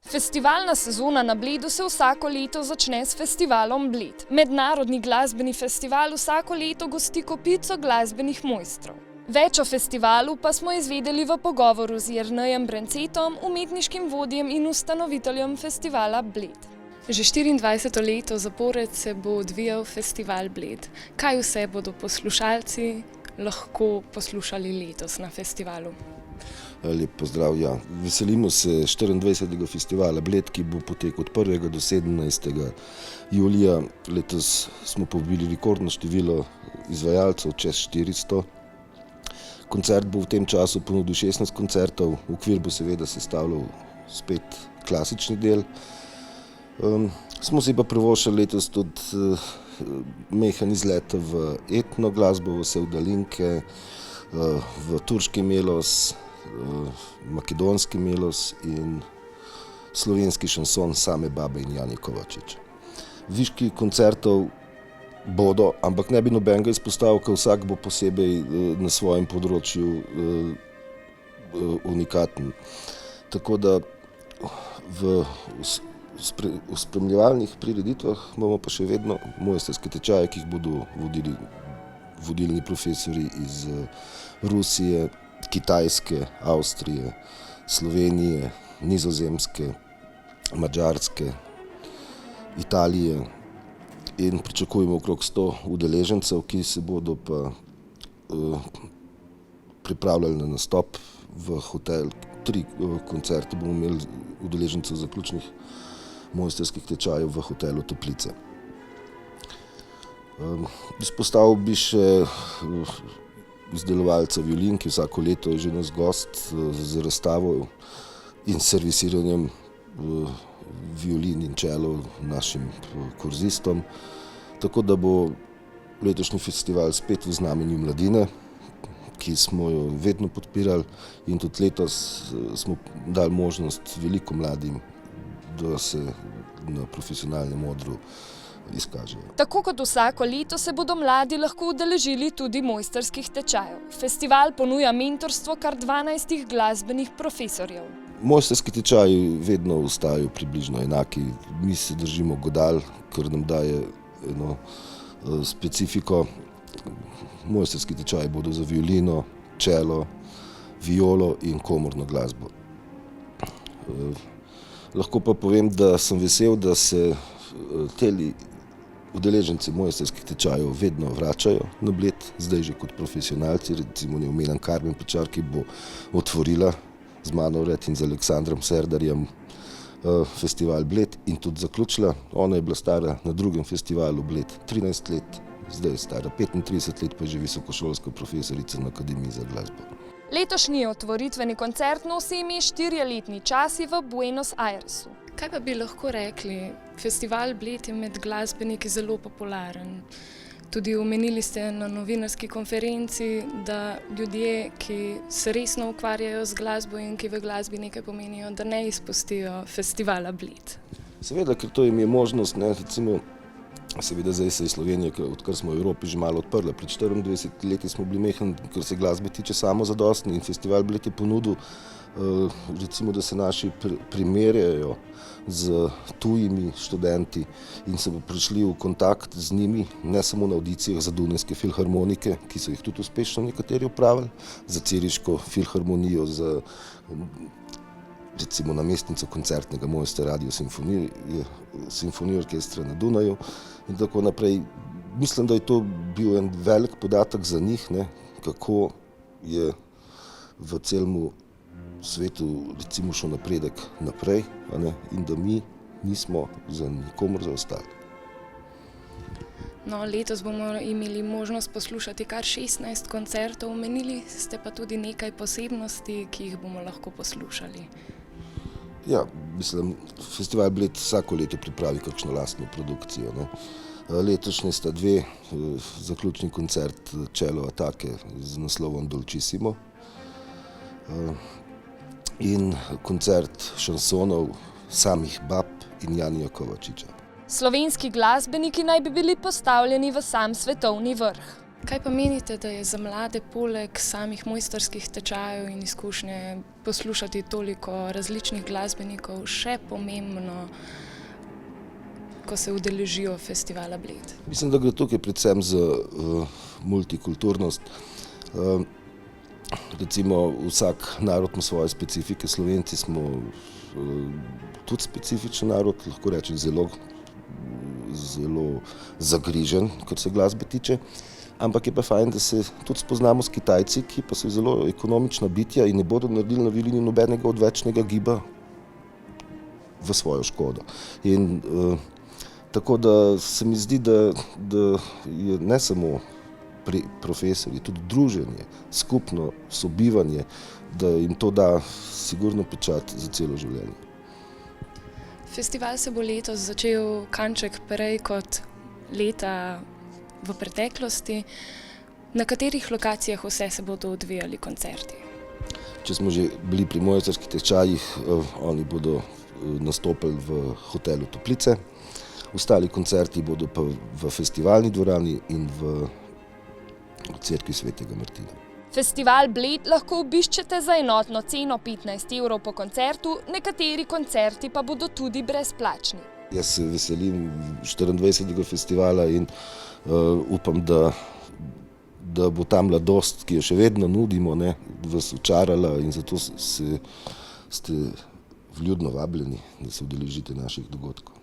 Festivalna sezona na Bledu se vsako leto začne s festivalom Bled. Mednarodni glasbeni festival vsako leto gosti kopico glasbenih mojstrov. Več o festivalu pa smo izvedeli v pogovoru z Jernejem Brencetom, umetniškim vodjem in ustanoviteljem festivala Bled. Že 24. leto zapored se bo odvijal festival Bled. Kaj vse bodo poslušalci lahko poslušali letos na festivalu? Lep pozdrav, ja. Veselimo se 24. festivala Bled, ki bo potekal od 1. do 17. julija. Letos smo povabili rekordno število izvajalcev, čez 400. Koncert bo v tem času ponudil 16 koncertov, okvir bo seveda sestavljal spet klasični del. Smo si pa privoščili letos tudi majhen izlet v etno glasbo, v sevdalinke, v turški melos, makedonski melos in slovenski šanson Same babe in Jani Kovačič. Viški koncertov bodo, ampak ne bi nobenega izpostavil, ker vsak bo posebej na svojem področju unikaten. Tako da v spremljevalnih prireditvah imamo pa še vedno mojstrske tečaje, ki jih bodo vodili vodilni profesori iz Rusije, Kitajske, Avstrije, Slovenije, Nizozemske, Madžarske, Italije in pričakujemo okrog 100 udeležencev, ki se bodo pa pripravljali na nastop v hotel. 3 koncerte bomo imeli udeležencev zaključnih mojstrskih tečajev v hotelu Toplice. Izpostavil bi še izdelovalca violin, ki vsako leto je že naš gost z razstavo in servisiranjem violin in čelov našim korzistom. Tako da bo letošnji festival spet v znamenju mladine, ki smo jo vedno podpirali, in tudi letos smo dali možnost veliko mladim, da se na profesionalnem odru izkažejo. Tako kot vsako leto se bodo mladi lahko udeležili tudi mojstrskih tečajev. Festival ponuja mentorstvo kar 12 glasbenih profesorjev. Mojstrski tečaji vedno ostajajo približno enaki. Mi se držimo godal, ker nam daje eno specifiko. Mojstrski tečaji bodo za violino, čelo, violo in komorno glasbo. Lahko pa povem, da sem vesel, da se teli udeleženci mojstrskih tečajev vedno vračajo na Bled, zdaj že kot profesionalci. Recimo neomenjen Karmen Pečar, ki bo otvorila z mano in z Aleksandrom Serdarjem festival Bled in tudi zaključila. Ona je bila stara na drugem festivalu Bled 13 let, zdaj je stara 35 let, pa je že visokošolska profesorica na Akademiji za glasbo. Letošnji otvoritveni koncert nosi ime 4-letni časi v Buenos Airesu. Kaj pa bi lahko rekli? Festival Bled je med glasbeniki zelo popularen. Tudi omenili ste na novinarski konferenci, da ljudje, ki se resno ukvarjajo z glasbo in ki v glasbi nekaj pomenijo, da ne izpustijo festivala Bled. Seveda, ker to jim je možnost, ne, recimo, seveda zdaj se je Slovenija, odkar smo v Evropi, že malo odprla. Pred 24 leti smo bili majhen, kar se glasbe tiče, samozadostni, in festival Bled je ponudil, recimo, da se naši primerjajo z tujimi študenti in se bo prišli v kontakt z njimi, ne samo na audicijah za Dunajske filharmonike, ki so jih tudi uspešno nekateri opravili, za Ciriško filharmonijo, za recimo namestnico koncertnega mojstra Radio Simfonije orkestra na Dunaju in tako naprej. Mislim, da je to bil en velik podatek za njih, ne, kako je v celem svetu recimo šel napredek naprej, ne, in da mi nismo za nikomor zaostali. No, letos bomo imeli možnost poslušati kar 16 koncertov, omenili ste pa tudi nekaj posebnosti, ki jih bomo lahko poslušali. Ja, mislim, festival Bled vsako leto pripravi kakšno lastno produkcijo, ne. Letošnje sta 2, zaključni koncert Čelo Atake z naslovom Dolčisimo in koncert šansonov Samih bab in Janija Kovačiča. Slovenski glasbeniki naj bi bili postavljeni v sam svetovni vrh. Kaj pa menite, da je za mlade poleg samih mojstrskih tečajev in izkušnje poslušati toliko različnih glasbenikov še pomembno, ko se udeležijo festivala Bled? Mislim, da gre tukaj predvsem za multikulturnost. Recimo vsak narod ima svoje specifike, Slovenci smo tudi specifičen narod, lahko rečem zelo zagrižen, kar se glasbe tiče. Ampak je pa fajn, da se tudi spoznamo s Kitajci, ki pa so zelo ekonomična bitja in ne bodo naredili na Violini nobenega odvečnega giba v svojo škodo. In tako da se mi zdi, da je ne samo profesorji, tudi druženje, skupno sobivanje, da jim to da sigurno pečat za celo življenje. Festival se bo letos začel kanček prej kot leta v preteklosti. Na katerih lokacijah vse se bodo odvijali koncerti? Če smo že bili pri mojstrskih tečajih, oni bodo nastopili v hotelu Toplice, ostali koncerti bodo pa v festivalni dvorani in v cerkvi Svetega Martina. Festival Bled lahko obiščete za enotno ceno 15 € po koncertu, nekateri koncerti pa bodo tudi brezplačni. Jaz se veselim 24. festivala in upam, da bo ta mladost, ki jo še vedno nudimo, vas očarala in zato ste vljudno vabljeni, da se udeležite naših dogodkov.